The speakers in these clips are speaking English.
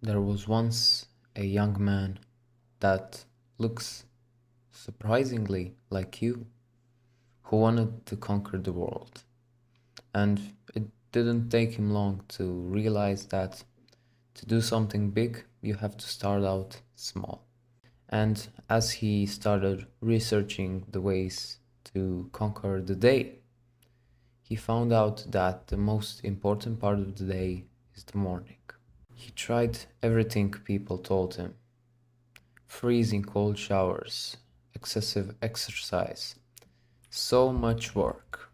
There was once a young man that looks surprisingly like you, who wanted to conquer the world. And it didn't take him long to realize that to do something big, you have to start out small. And as he started researching the ways to conquer the day, he found out that the most important part of the day is the morning. He tried everything people told him: freezing cold showers, excessive exercise, so much work,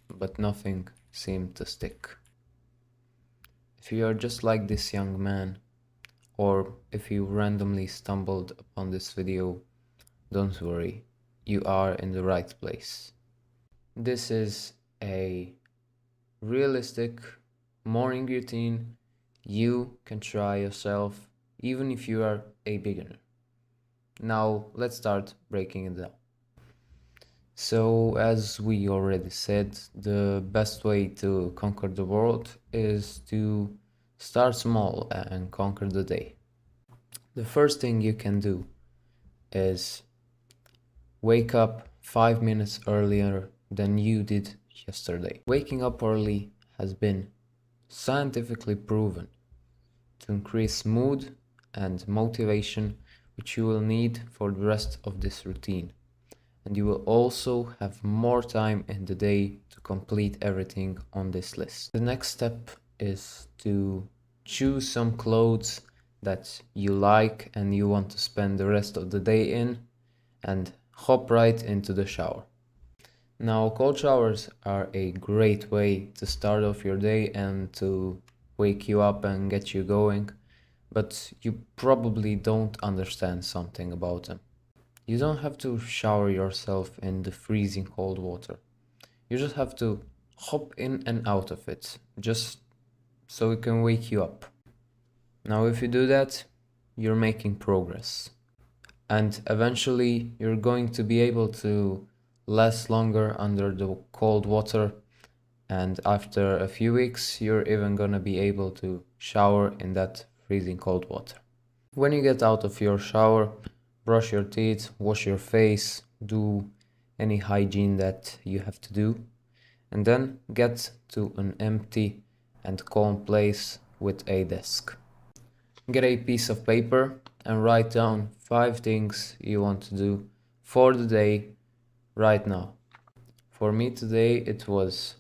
but nothing seemed to stick. If you are just like this young man, or if you randomly stumbled upon this video, don't worry, you are in the right place. This is a realistic morning routine you can try yourself, even if you are a beginner. Now let's start breaking it down. So, as we already said, the best way to conquer the world is to start small and conquer the day. The first thing you can do is wake up 5 minutes earlier than you did yesterday. Waking up early has been scientifically proven to increase mood and motivation, which you will need for the rest of this routine. And you will also have more time in the day to complete everything on this list. The next step is to choose some clothes that you like and you want to spend the rest of the day in, and hop right into the shower. Now, cold showers are a great way to start off your day and to wake you up and get you going, but you probably don't understand something about them. You don't have to shower yourself in the freezing cold water. You just have to hop in and out of it, just so it can wake you up. Now, if you do that, you're making progress. And eventually, you're going to be able to last longer under the cold water. And after a few weeks, you're even gonna be able to shower in that freezing cold water. When you get out of your shower, brush your teeth, wash your face, do any hygiene that you have to do, and then get to an empty and calm place with a desk. Get a piece of paper and write down 5 things you want to do for the day right now. For me today, it was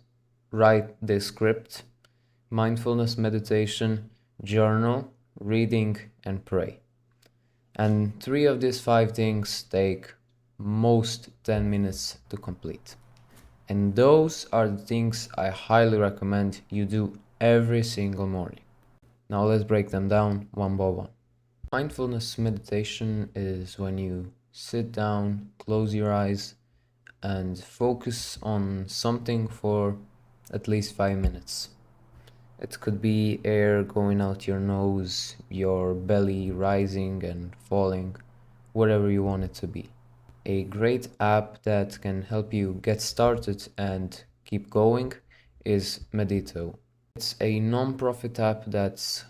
write the script, mindfulness meditation, journal, reading, and pray. And 3 of these 5 things take most 10 minutes to complete. And those are the things I highly recommend you do every single morning. Now let's break them down one by one. Mindfulness meditation is when you sit down, close your eyes, and focus on something for at least 5 minutes. It could be air going out your nose, your belly rising and falling, whatever you want it to be. A great app that can help you get started and keep going is Medito. It's a non-profit app that's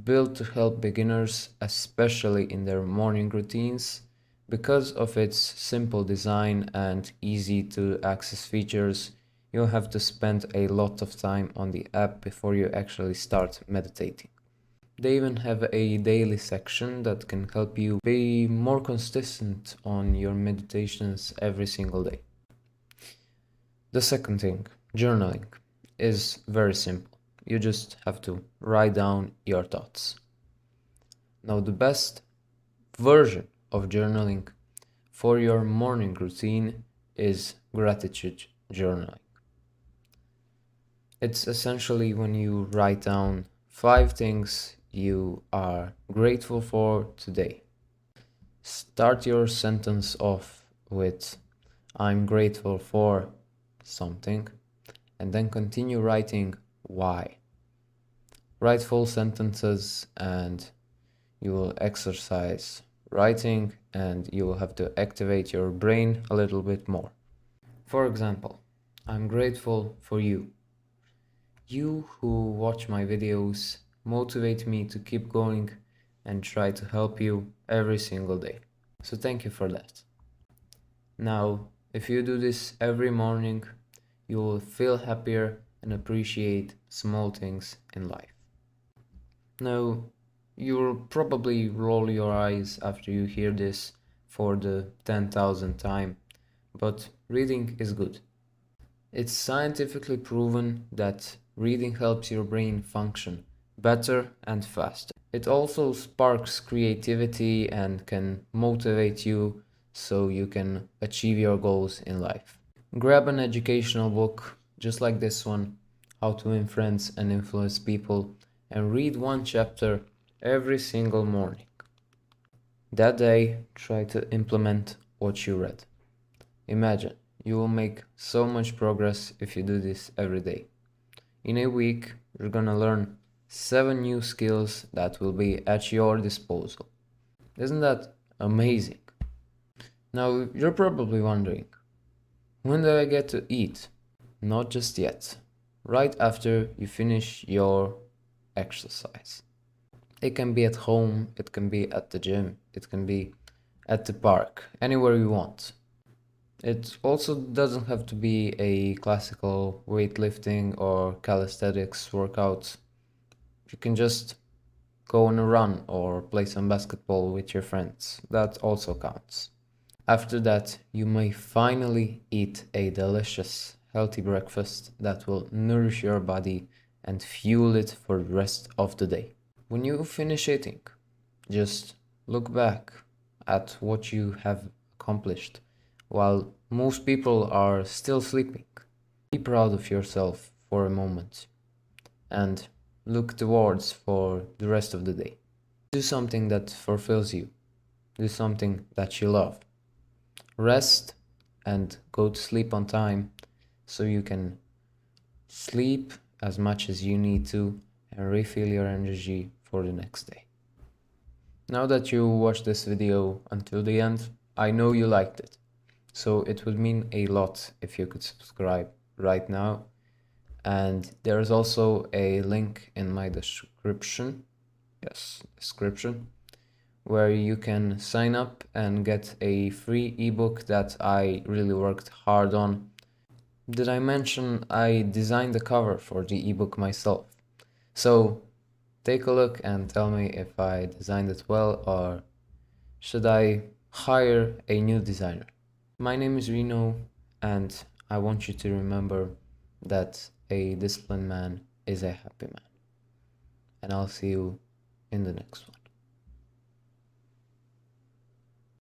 built to help beginners, especially in their morning routines. Because of its simple design and easy to access features, you don't have to spend a lot of time on the app before you actually start meditating. They even have a daily section that can help you be more consistent on your meditations every single day. The second thing, journaling, is very simple. You just have to write down your thoughts. Now, the best version of journaling for your morning routine is gratitude journaling. It's essentially when you write down 5 things you are grateful for today. Start your sentence off with I'm grateful for something, and then continue writing why. Write full sentences and you will exercise writing and you will have to activate your brain a little bit more. For example, I'm grateful for you. You who watch my videos motivate me to keep going and try to help you every single day. So thank you for that. Now, if you do this every morning, you will feel happier and appreciate small things in life. Now, you'll probably roll your eyes after you hear this for the 10,000th time, but reading is good. It's scientifically proven that reading helps your brain function better and faster. It also sparks creativity and can motivate you so you can achieve your goals in life. Grab an educational book, just like this one, How to Influence and Influence People, and read one chapter every single morning. That day, try to implement what you read. Imagine, you will make so much progress if you do this every day. In a week, you're gonna learn 7 new skills that will be at your disposal. Isn't that amazing? Now, you're probably wondering, when do I get to eat? Not just yet. Right after you finish your exercise. It can be at home, it can be at the gym, it can be at the park, anywhere you want. It also doesn't have to be a classical weightlifting or calisthenics workout. You can just go on a run or play some basketball with your friends. That also counts. After that, you may finally eat a delicious, healthy breakfast that will nourish your body and fuel it for the rest of the day. When you finish eating, just look back at what you have accomplished while most people are still sleeping. Be proud of yourself for a moment and look towards for the rest of the day. Do something that fulfills you. Do something that you love. Rest and go to sleep on time so you can sleep as much as you need to and refill your energy for the next day. Now that you watched this video until the end, I know you liked it. So it would mean a lot if you could subscribe right now. And there's also a link in my description, where you can sign up and get a free ebook that I really worked hard on. Did I mention I designed the cover for the ebook myself? So take a look and tell me if I designed it well or should I hire a new designer. My name is Reno and I want you to remember that a disciplined man is a happy man. And I'll see you in the next one.